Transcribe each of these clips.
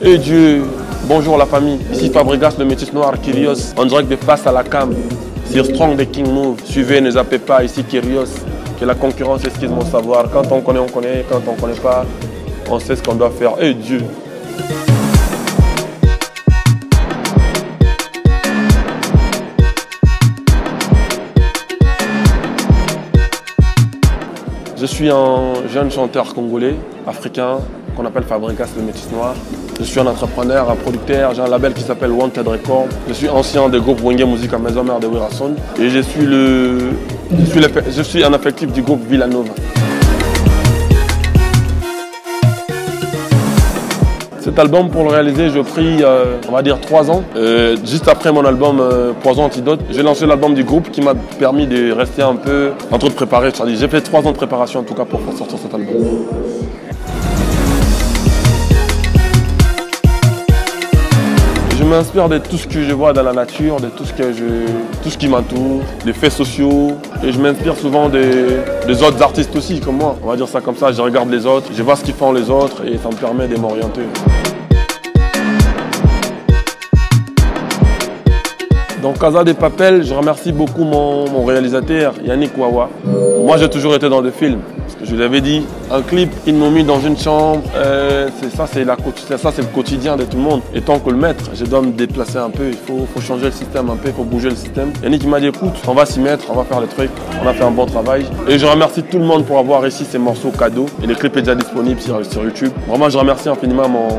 Et Dieu, bonjour la famille. Ici Fabregas, le métis noir, Kyrios, en direct de face à la cam. Sur Strong the King Move. Suivez, ne zappez pas, ici Kyrios. Que la concurrence esquisse mon savoir. Quand on connaît, on connaît. Quand on ne connaît pas, on sait ce qu'on doit faire. Et Dieu. Je suis un jeune chanteur congolais, africain, qu'on appelle Fabregas, le métis noir. Je suis un entrepreneur, un producteur, j'ai un label qui s'appelle Wanted Records. Je suis ancien du groupe Wenge Music à Maison Mère de Wirason. Et je suis un affectif du groupe Villanova. Cet album, pour le réaliser, j'ai pris, on va dire, 3 ans. Juste après mon album Poison Antidote, j'ai lancé l'album du groupe qui m'a permis de rester un peu en train de préparer. J'ai fait 3 ans de préparation en tout cas pour faire sortir cet album. Je m'inspire de tout ce que je vois dans la nature, de tout ce qui m'entoure, des faits sociaux. Et je m'inspire souvent des autres artistes aussi, comme moi. On va dire ça comme ça, je regarde les autres, je vois ce qu'ils font les autres et ça me permet de m'orienter. Dans Casa de Papel, je remercie beaucoup mon réalisateur, Yannick Wawa. Moi, j'ai toujours été dans des films. Parce que je lui avais dit, un clip, ils m'ont mis dans une chambre. C'est le quotidien de tout le monde. Et tant que le maître, je dois me déplacer un peu. Il faut changer le système un peu, il faut bouger le système. Yannick m'a dit, écoute, on va s'y mettre, on va faire le truc. On a fait un bon travail. Et je remercie tout le monde pour avoir réussi ces morceaux cadeaux. Et le clip est déjà disponible sur YouTube. Vraiment, je remercie infiniment mon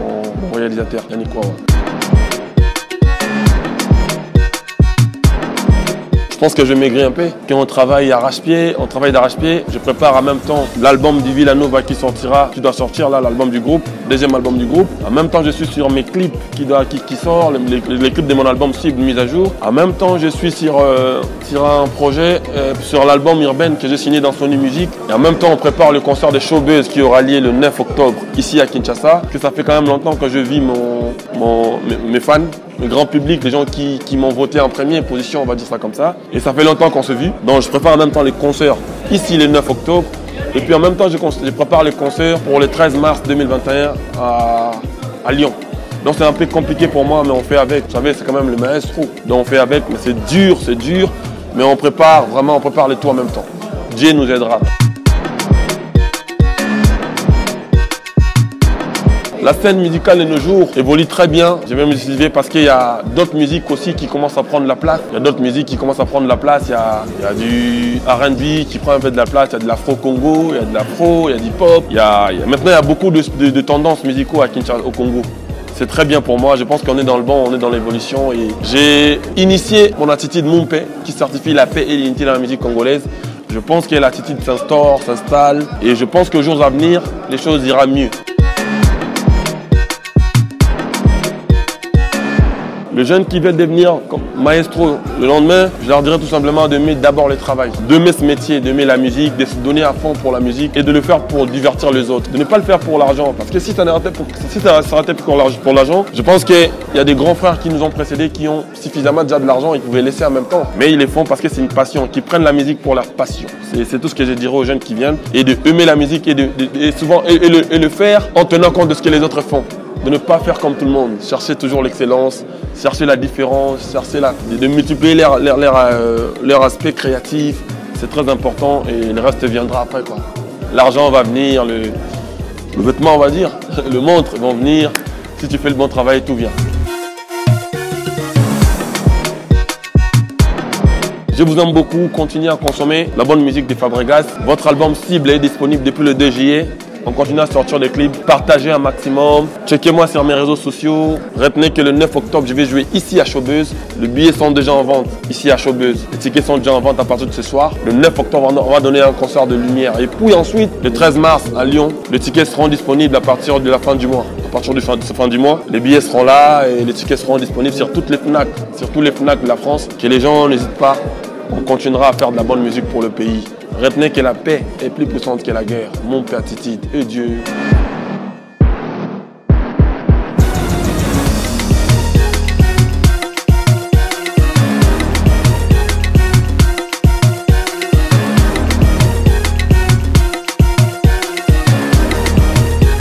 réalisateur, Yannick Wawa. Je pense que je maigris un peu. Quand on travaille d'arrache-pied, je prépare en même temps l'album du Villanova qui doit sortir là, l'album du groupe, deuxième album du groupe. En même temps, je suis sur mes clips qui sortent, les clips de mon album Cible mise à jour. En même temps, je suis sur un projet, sur l'album Urbaine que j'ai signé dans Sony Music. Et en même temps, on prépare le concert de Showbiz qui aura lieu le 9 octobre ici à Kinshasa. Que ça fait quand même longtemps que je vis mes fans. Le grand public, les gens qui m'ont voté en première position, on va dire ça comme ça. Et ça fait longtemps qu'on se vit. Donc je prépare en même temps les concerts ici le 9 octobre. Et puis en même temps, je prépare les concerts pour le 13 mars 2021 à Lyon. Donc c'est un peu compliqué pour moi, mais on fait avec. Vous savez, c'est quand même le maestro. Donc on fait avec, mais c'est dur. Mais on prépare le tout en même temps. Dieu nous aidera. La scène musicale de nos jours évolue très bien. Je vais me motiver parce qu'il y a d'autres musiques aussi qui commencent à prendre la place. Il y a du R&B qui prend un peu de la place. Il y a de l'afro-congo, il y a de l'afro, il y a du hip-hop. Maintenant, il y a beaucoup de tendances musicaux à Kinshasa, au Congo. C'est très bien pour moi. Je pense qu'on est dans le bon, on est dans l'évolution. Et j'ai initié mon attitude Mumpe qui certifie la paix et l'unité dans la musique congolaise. Je pense que l'attitude s'installe. Et je pense qu'aux jours à venir, les choses iront mieux. Les jeunes qui veulent devenir comme maestro le lendemain, je leur dirais tout simplement d'aimer d'abord le travail, d'aimer ce métier, d'aimer la musique, de se donner à fond pour la musique et de le faire pour divertir les autres. De ne pas le faire pour l'argent. Parce que si ça s'arrêtait pour l'argent, je pense qu'il y a des grands frères qui nous ont précédés qui ont suffisamment déjà de l'argent, ils pouvaient laisser en même temps. Mais ils le font parce que c'est une passion, qu'ils prennent la musique pour leur passion. C'est tout ce que je dirais aux jeunes qui viennent. Et de aimer la musique et le faire en tenant compte de ce que les autres font. De ne pas faire comme tout le monde, chercher toujours l'excellence, chercher la différence, de multiplier leur aspect créatif. C'est très important et le reste viendra après, quoi. L'argent va venir, le vêtement, on va dire, le montre vont venir. Si tu fais le bon travail, tout vient. Je vous aime beaucoup, continuez à consommer la bonne musique de Fabregas. Votre album Cible est disponible depuis le 2 juillet. On continue à sortir des clips, partagez un maximum. Checkez-moi sur mes réseaux sociaux. Retenez que le 9 octobre, je vais jouer ici à Showbiz. Les billets sont déjà en vente ici à Showbiz. Les tickets sont déjà en vente à partir de ce soir. Le 9 octobre, on va donner un concert de lumière. Et puis ensuite, le 13 mars à Lyon, les tickets seront disponibles à partir de la fin du mois. À partir de cette fin du mois, les billets seront là et les tickets seront disponibles sur toutes les FNAC, sur tous les FNAC de la France. Que les gens n'hésitent pas. On continuera à faire de la bonne musique pour le pays. Retenez que la paix est plus puissante que la guerre. Mon père Titide et Dieu.